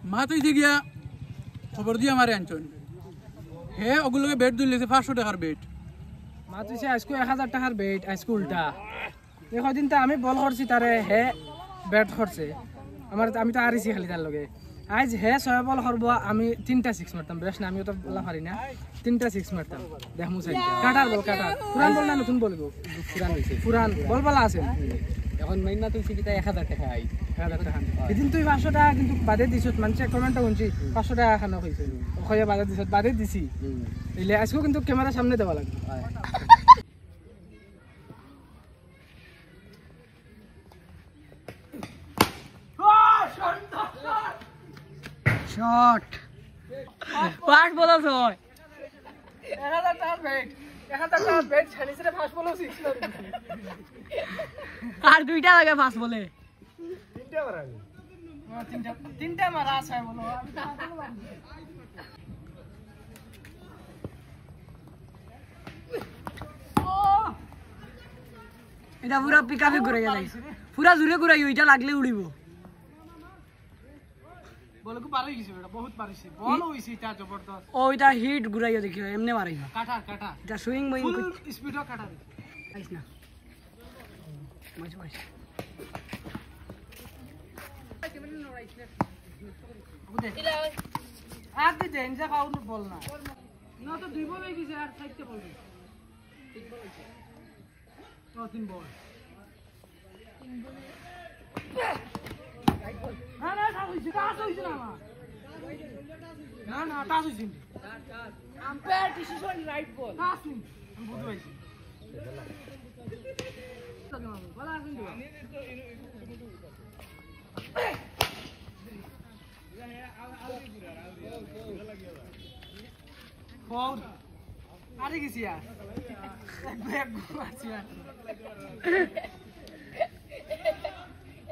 মা তুই গিয়া খবর দিয়ে আমারে আনছন হে ওগুলোকে বেড দিলেছে 500 টাকার বেড মা তুইছে আজকে 1000 টাকার বেড আজকে উল্টা এই কদিন তো আমি বল করছি তারে হে বেড করছে আমি তো আরিছি খালি তার লগে আজ হে 6 বল করব আমি 3টা 6 মারতাম বেশ না আমিও তো বলা পারি না 3টা 6 মারতাম দেখমু সাইড কাটার বল কাটার পুরান বল না নতুন বল গো পুরান হইছে পুরান বল বলা আছে এখন মাইনা তুই সিকিটা 1000 টাকা আই 1000 টাকা এদিন তুই 500 টাকা কিন্তু বাদে দিছত মানুষে কমেন্টটা শুনছি 500 টাকা খানো হইছে কইয়া বাদে দিছত বাদে দিছি এলে আজকে কিন্তু ক্যামেরা সামনে দেওয়া লাগবে শট ফাস্ট বলার হয় 1000 টাকার বেড 1000 টাকার বেড ছানিছে রে ফাস্ট বলও 6 মারি আর দুইটা লাগে ফাস্ট বলে তিনটা মারা তিনটা মারা আছে বলো এটা পুরা পিকআপে ঘুরে যায় পুরা জুরে ঘুরাই ওইটা লাগলে উড়িব বলকু পারে গিয়েছে এটা বহুত পারিছে বল হইছে এটা জবরদস্ত ওইটা হিট ঘুরাইও দেখিও এমনি মারাই না কাটা এটা সুইং বইং ফুল স্পিডও কাটা আইস না মাঝ মাঝ আর তুই ডেঞ্জার কাউন্ট বল না না তো দুই বল হয়ে গেছে আর সাইডতে বল ঠিক বল হইছে ও তিন বল না না টাচ হইছে না না টাচ হইছে আম্পায়ার ডিসিশন রাইট বল টাচ নি আমি বুঝতে পাইছি বলা আসেন তো ফোর আরে গেছি আর ব্যাগ মারছি আর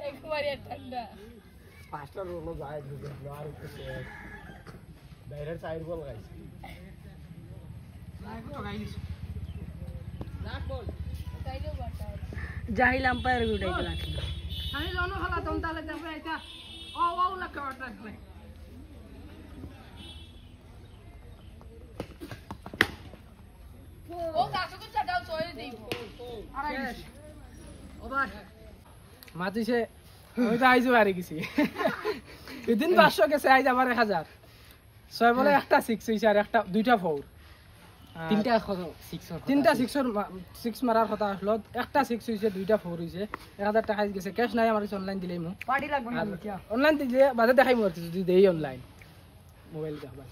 একবারে ঠান্ডা পাঁচটা রোলো যায় ঢুকে আর একটু বাইরের সাইড বল গাইছে লাইক তো গাইলিস লাস্ট বল তাইলেও বাটা জাহিল আম্পায়ার গুটাই গেল আমি জানো খালা তোম তালে যাবে এটা ও লাগা রাখবে ও কাছকে চাটাও চলে দেব মাতিছে আমি তো আইজো বাড়ি গেছি এদিন 500 গেছে আইজ আবার 1000 ছয় বলে একটা 6 হইছে আর একটা দুইটা ফোর তিনটা 6 মারার কথা আসলো একটা 6 হইছে দুইটা ফোর হইছে 1000 টাকা গেছে ক্যাশ নাই আমার অনলাইন দিলেই মু পার্টি লাগবে না অনলাইন দিলে বাদে দেখাই মরতে যদি দেই অনলাইন মোবাইল দেখাবা